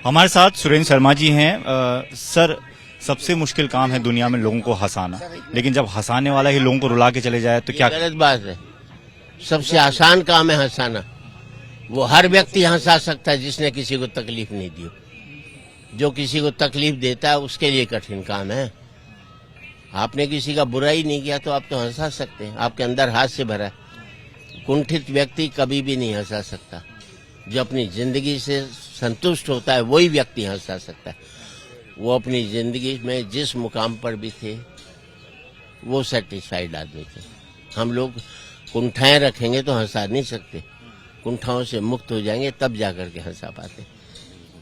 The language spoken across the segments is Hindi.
हमारे साथ सुरेंद्र शर्मा जी हैं। सर, सबसे मुश्किल काम है दुनिया में लोगों को हंसाना, लेकिन जब हंसाने वाला ही लोगों को रुला के चले जाए तो क्या? गलत बात है। सबसे आसान काम है हंसाना। वो हर व्यक्ति हंसा सकता है जिसने किसी को तकलीफ नहीं दी। जो किसी को तकलीफ देता है उसके लिए कठिन काम है। आपने किसी का बुरा ही नहीं किया तो आप तो हंसा सकते हैं। आपके अंदर हास्य भरा है। कुंठित व्यक्ति कभी भी नहीं हंसा सकता। जो अपनी जिंदगी से संतुष्ट होता है वही व्यक्ति हंसा सकता है। वो अपनी जिंदगी में जिस मुकाम पर भी थे वो सेटिस्फाइड आदमी थे। हम लोग कुंठाएं रखेंगे तो हंसा नहीं सकते। कुंठाओं से मुक्त हो जाएंगे तब जाकर के हंसा पाते।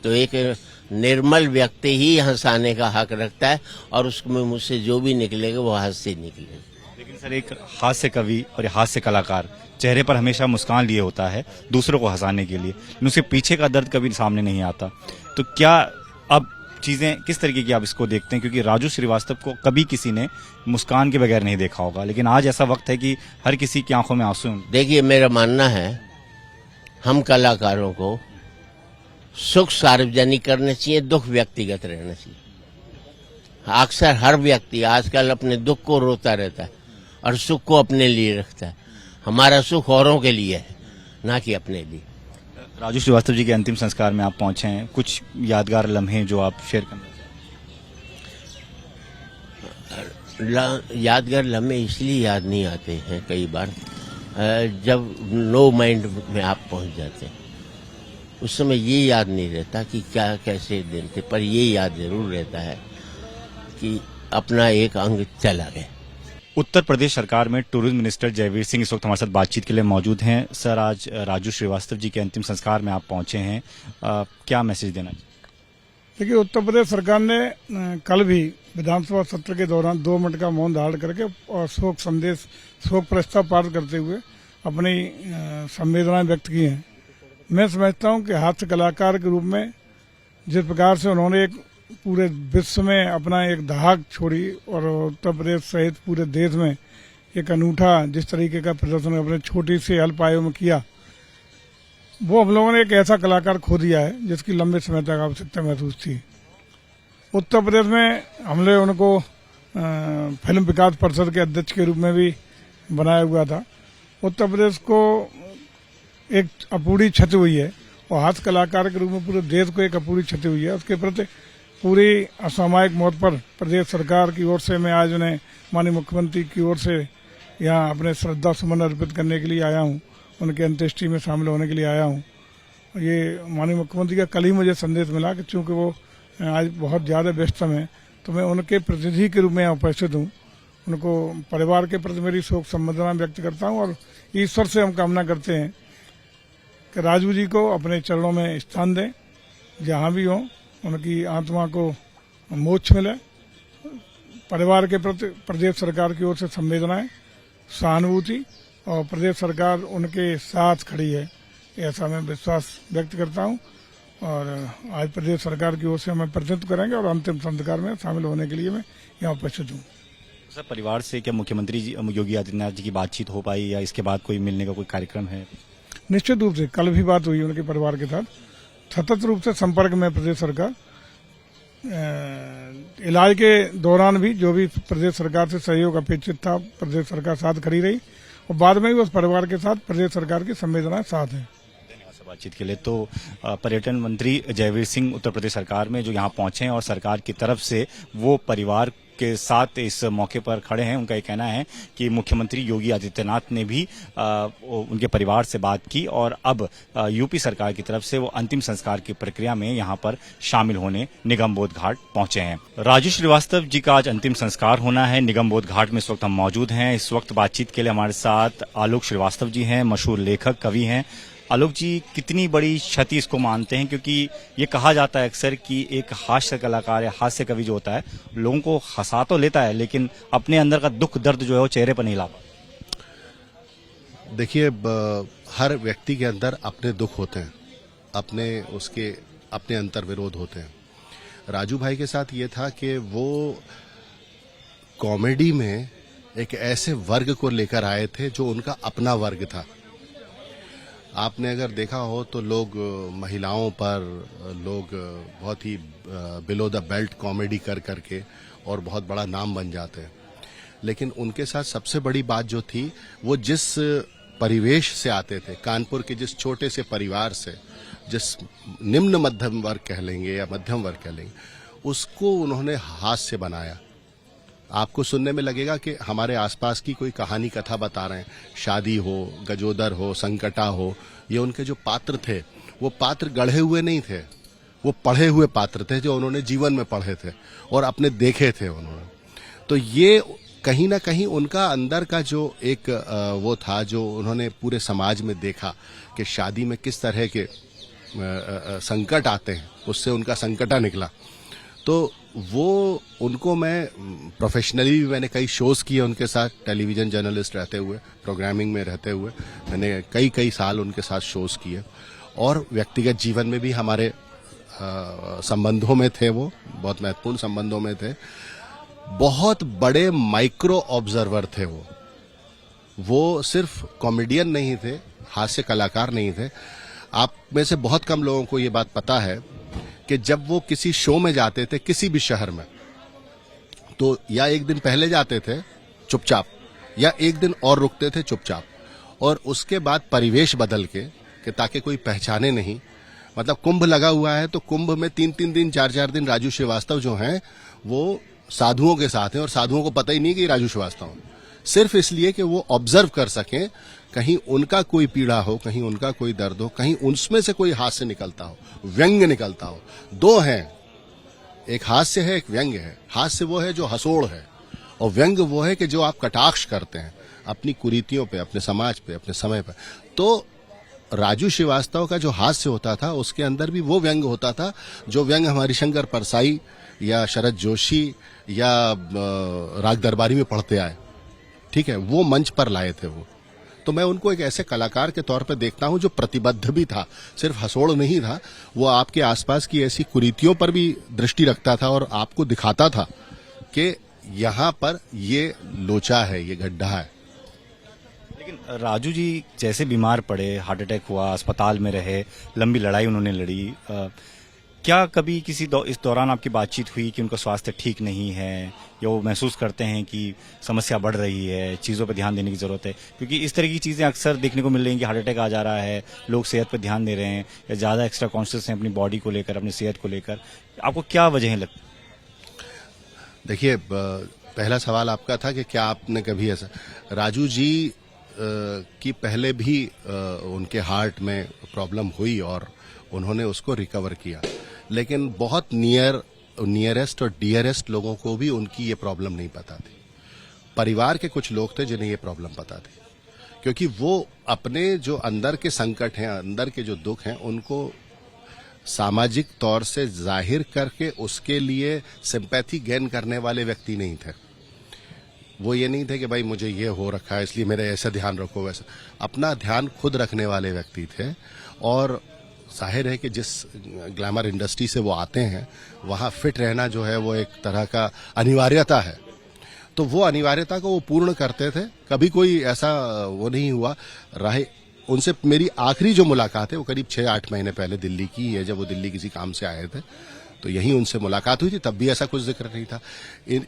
तो एक निर्मल व्यक्ति ही हंसाने का हक रखता है और उसमें मुझसे जो भी निकलेगा वो हास्य निकलेगा। लेकिन सर, एक हास्य कवि और हास्य कलाकार चेहरे पर हमेशा मुस्कान लिए होता है दूसरों को हंसाने के लिए, लेकिन उसके पीछे का दर्द कभी सामने नहीं आता। तो क्या अब चीजें किस तरीके की आप इसको देखते हैं? क्योंकि राजू श्रीवास्तव को कभी किसी ने मुस्कान के बगैर नहीं देखा होगा, लेकिन आज ऐसा वक्त है कि हर किसी की आंखों में आंसू हैं। देखिए, मेरा मानना है हम कलाकारों को सुख सार्वजनिक करना चाहिए, दुख व्यक्तिगत रहना चाहिए। अक्सर हर व्यक्ति आजकल अपने दुख को रोता रहता है और सुख को अपने लिए रखता है। हमारा सुख औरों के लिए है, ना कि अपने लिए। राजू श्रीवास्तव जी के अंतिम संस्कार में आप पहुंचे हैं, कुछ यादगार लम्हे जो आप शेयर करना चाहें? यादगार लम्हे इसलिए याद नहीं आते हैं कई बार जब लो माइंड में आप पहुंच जाते हैं। उस समय ये याद नहीं रहता कि क्या कैसे दिन थे, पर ये याद जरूर रहता है कि अपना एक अंग चला गया। उत्तर प्रदेश सरकार में टूरिज्म मिनिस्टर जयवीर सिंह इस वक्त हमारे साथ बातचीत के लिए मौजूद हैं। सर, आज राजू श्रीवास्तव जी के अंतिम संस्कार में आप पहुंचे हैं, क्या मैसेज देना चाहिए? देखिए, उत्तर प्रदेश सरकार ने कल भी विधानसभा सत्र के दौरान 2 मिनट का मौन धारण करके और शोक प्रस्ताव पारित करते हुए अपनी संवेदनाएं व्यक्त की हैं। मैं समझता हूं कि हास्य कलाकार के रूप में जिस प्रकार से उन्होंने एक पूरे विश्व में अपना एक दहाक छोड़ी और उत्तर प्रदेश सहित पूरे देश में एक अनूठा जिस तरीके का प्रदर्शन अपने छोटी सी अल्प आयु में किया, वो हम लोगों ने एक ऐसा कलाकार खो दिया है जिसकी लंबे समय तक आवश्यकता महसूस थी। उत्तर प्रदेश में हमने उनको फिल्म विकास परिषद के अध्यक्ष के रूप में भी बनाया हुआ था। उत्तर प्रदेश को एक अपूरी क्षति हुई है और हास्य कलाकार के रूप में पूरे देश को एक अपूरी क्षति हुई है। उसके प्रति पूरी असामयिक मौत पर प्रदेश सरकार की ओर से मैं आज उन्हें माननीय मुख्यमंत्री की ओर से यहाँ अपने श्रद्धा सुमन अर्पित करने के लिए आया हूँ, उनके अंत्येष्टि में शामिल होने के लिए आया हूँ। ये माननीय मुख्यमंत्री का कल ही मुझे संदेश मिला कि चूंकि वो आज बहुत ज़्यादा व्यस्तम है तो मैं उनके प्रतिनिधि के रूप में यहाँ उपस्थित हूँ। उनको परिवार के प्रति मेरी शोक संवेदना व्यक्त करता हूँ और ईश्वर से हम कामना करते हैं कि राजू जी को अपने चरणों में स्थान दें, जहाँ भी हों उनकी आत्मा को मोक्ष मिले। परिवार के प्रति प्रदेश सरकार की ओर से संवेदनाएं, सहानुभूति और प्रदेश सरकार उनके साथ खड़ी है, ऐसा मैं विश्वास व्यक्त करता हूं। और आज प्रदेश सरकार की ओर से हमें प्रतिनिधित्व करेंगे और अंतिम संस्कार में शामिल होने के लिए मैं यहाँ उपस्थित हूँ। सर, परिवार से क्या मुख्यमंत्री योगी आदित्यनाथ जी की बातचीत हो पाई या इसके बाद कोई मिलने का कोई कार्यक्रम है? निश्चित रूप से कल भी बात हुई उनके परिवार के साथ। सतत रूप से संपर्क में प्रदेश सरकार, इलाज के दौरान भी जो भी प्रदेश सरकार से सहयोग अपेक्षित था प्रदेश सरकार साथ खड़ी रही और बाद में भी उस परिवार के साथ प्रदेश सरकार की संवेदनाएं साथ हैं। धन्यवाद बातचीत के लिए। तो पर्यटन मंत्री जयवीर सिंह उत्तर प्रदेश सरकार में जो यहाँ पहुंचे हैं और सरकार की तरफ से वो परिवार के साथ इस मौके पर खड़े हैं। उनका ये कहना है कि मुख्यमंत्री योगी आदित्यनाथ ने भी उनके परिवार से बात की और अब यूपी सरकार की तरफ से वो अंतिम संस्कार की प्रक्रिया में यहाँ पर शामिल होने निगमबोध घाट पहुंचे हैं। राजू श्रीवास्तव जी का आज अंतिम संस्कार होना है। निगमबोध घाट में इस वक्त हम मौजूद हैं। इस वक्त बातचीत के लिए हमारे साथ आलोक श्रीवास्तव जी हैं, मशहूर लेखक कवि हैं। आलोक जी, कितनी बड़ी क्षति इसको मानते हैं? क्योंकि ये कहा जाता है अक्सर कि एक हास्य कलाकार या हास्य कवि जो होता है लोगों को हंसा तो लेता है लेकिन अपने अंदर का दुख दर्द जो है वो चेहरे पर नहीं ला पाता। देखिए, हर व्यक्ति के अंदर अपने दुख होते हैं, अपने अंतर विरोध होते हैं। राजू भाई के साथ ये था कि वो कॉमेडी में एक ऐसे वर्ग को लेकर आए थे जो उनका अपना वर्ग था। आपने अगर देखा हो तो लोग महिलाओं पर लोग बहुत ही बिलो द बेल्ट कॉमेडी कर करके और बहुत बड़ा नाम बन जाते हैं, लेकिन उनके साथ सबसे बड़ी बात जो थी वो जिस परिवेश से आते थे, कानपुर के जिस छोटे से परिवार से, जिस निम्न मध्यम वर्ग कह लेंगे या मध्यम वर्ग कह लेंगे, उसको उन्होंने हास्य बनाया। आपको सुनने में लगेगा कि हमारे आसपास की कोई कहानी कथा बता रहे हैं, शादी हो, गजोदर हो, संकटा हो। ये उनके जो पात्र थे वो पात्र गढ़े हुए नहीं थे, वो पढ़े हुए पात्र थे जो उन्होंने जीवन में पढ़े थे और अपने देखे थे उन्होंने। तो ये कहीं ना कहीं उनका अंदर का जो एक वो था जो उन्होंने पूरे समाज में देखा कि शादी में किस तरह के संकट आते हैं, उससे उनका संकटा निकला। तो वो उनको मैं प्रोफेशनली भी मैंने कई शोज किए उनके साथ, टेलीविजन जर्नलिस्ट रहते हुए, प्रोग्रामिंग में रहते हुए मैंने कई साल उनके साथ शोज किए, और व्यक्तिगत जीवन में भी हमारे संबंधों में थे, वो बहुत महत्वपूर्ण संबंधों में थे। बहुत बड़े माइक्रो ऑब्जर्वर थे वो सिर्फ कॉमेडियन नहीं थे, हास्य कलाकार नहीं थे। आप में से बहुत कम लोगों को ये बात पता है कि जब वो किसी शो में जाते थे किसी भी शहर में, तो या एक दिन पहले जाते थे चुपचाप, या एक दिन और रुकते थे चुपचाप, और उसके बाद परिवेश बदल के कि ताकि कोई पहचाने नहीं। मतलब कुंभ लगा हुआ है तो कुंभ में 3-3 दिन 4-4 दिन राजू श्रीवास्तव जो हैं वो साधुओं के साथ हैं, और साधुओं को पता ही नहीं कि राजू श्रीवास्तव हैं, सिर्फ इसलिए कि वो ऑब्जर्व कर सकें कहीं उनका कोई पीड़ा हो, कहीं उनका कोई दर्द हो, कहीं उनमें से कोई हास्य निकलता हो, व्यंग्य निकलता हो। दो हैं, एक हास्य है, एक व्यंग्य है। हास्य वो है जो हंसोड़ है, और व्यंग्य वो है कि जो आप कटाक्ष करते हैं अपनी कुरीतियों पे, अपने समाज पे, अपने समय पे। तो राजू श्रीवास्तव का जो हास्य होता था उसके अंदर भी वो व्यंग्य होता था जो व्यंग्य हमारी शंकर परसाई या शरद जोशी या राग दरबारी में पढ़ते आए, ठीक है, वो मंच पर लाए थे वो। तो मैं उनको एक ऐसे कलाकार के तौर पे देखता हूं जो प्रतिबद्ध भी था, सिर्फ हंसोड़ नहीं था, वो आपके आसपास की ऐसी कुरीतियों पर भी दृष्टि रखता था और आपको दिखाता था कि यहाँ पर ये लोचा है, ये गड्ढा है। लेकिन राजू जी जैसे बीमार पड़े, हार्ट अटैक हुआ, अस्पताल में रहे, लंबी लड़ाई उन्होंने लड़ी, क्या कभी इस दौरान आपकी बातचीत हुई कि उनका स्वास्थ्य ठीक नहीं है, या वो महसूस करते हैं कि समस्या बढ़ रही है, चीज़ों पर ध्यान देने की ज़रूरत है? क्योंकि इस तरह की चीज़ें अक्सर देखने को मिल रही हैं कि हार्ट अटैक आ जा रहा है, लोग सेहत पर ध्यान दे रहे हैं या ज़्यादा एक्स्ट्रा कॉन्शियस हैं अपनी बॉडी को लेकर, अपनी सेहत को लेकर। आपको क्या वजह लगती? देखिए, पहला सवाल आपका था कि क्या आपने कभी ऐसा, राजू जी की पहले भी उनके हार्ट में प्रॉब्लम हुई और उन्होंने उसको रिकवर किया, लेकिन बहुत नियरेस्ट और डियरेस्ट लोगों को भी उनकी ये प्रॉब्लम नहीं पता थी। परिवार के कुछ लोग थे जिन्हें ये प्रॉब्लम पता थी, क्योंकि वो अपने जो अंदर के संकट हैं, अंदर के जो दुख हैं, उनको सामाजिक तौर से जाहिर करके उसके लिए सिंपैथी गेन करने वाले व्यक्ति नहीं थे। वो ये नहीं थे कि भाई मुझे ये हो रखा है इसलिए मेरा ऐसा ध्यान रखो, वैसा। अपना ध्यान खुद रखने वाले व्यक्ति थे, और जाहिर है कि जिस ग्लैमर इंडस्ट्री से वो आते हैं वहाँ फिट रहना जो है वो एक तरह का अनिवार्यता है। तो वो अनिवार्यता को वो पूर्ण करते थे, कभी कोई ऐसा वो नहीं हुआ रहे। उनसे मेरी आखिरी जो मुलाकात है वो करीब 6-8 महीने पहले दिल्ली की है, जब वो दिल्ली किसी काम से आए थे, तो यहीं उनसे मुलाकात हुई थी। तब भी ऐसा कुछ जिक्र नहीं था।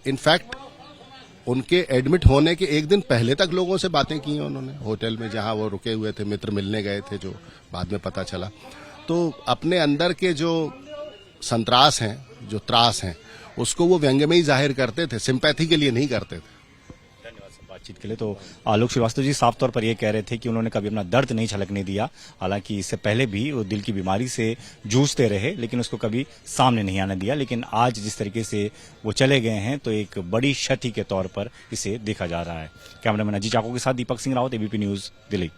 इनफैक्ट उनके एडमिट होने के एक दिन पहले तक लोगों से बातें की हैं उन्होंने, होटल में जहां वो रुके हुए थे, मित्र मिलने गए थे, जो बाद में पता चला। तो अपने अंदर के जो संत्रास हैं, जो त्रास हैं, उसको वो व्यंग्य में ही जाहिर करते थे, सिंपैथी के लिए नहीं करते थे। धन्यवाद सर बातचीत के लिए। तो आलोक श्रीवास्तव जी साफ तौर पर यह कह रहे थे कि उन्होंने कभी अपना दर्द नहीं छलकने दिया, हालांकि इससे पहले भी वो दिल की बीमारी से जूझते रहे, लेकिन उसको कभी सामने नहीं आने दिया। लेकिन आज जिस तरीके से वो चले गए हैं तो एक बड़ी क्षति के तौर पर इसे देखा जा रहा है। कैमरामैन अजीत चाको के साथ दीपक सिंह रावत, एबीपी न्यूज, दिल्ली।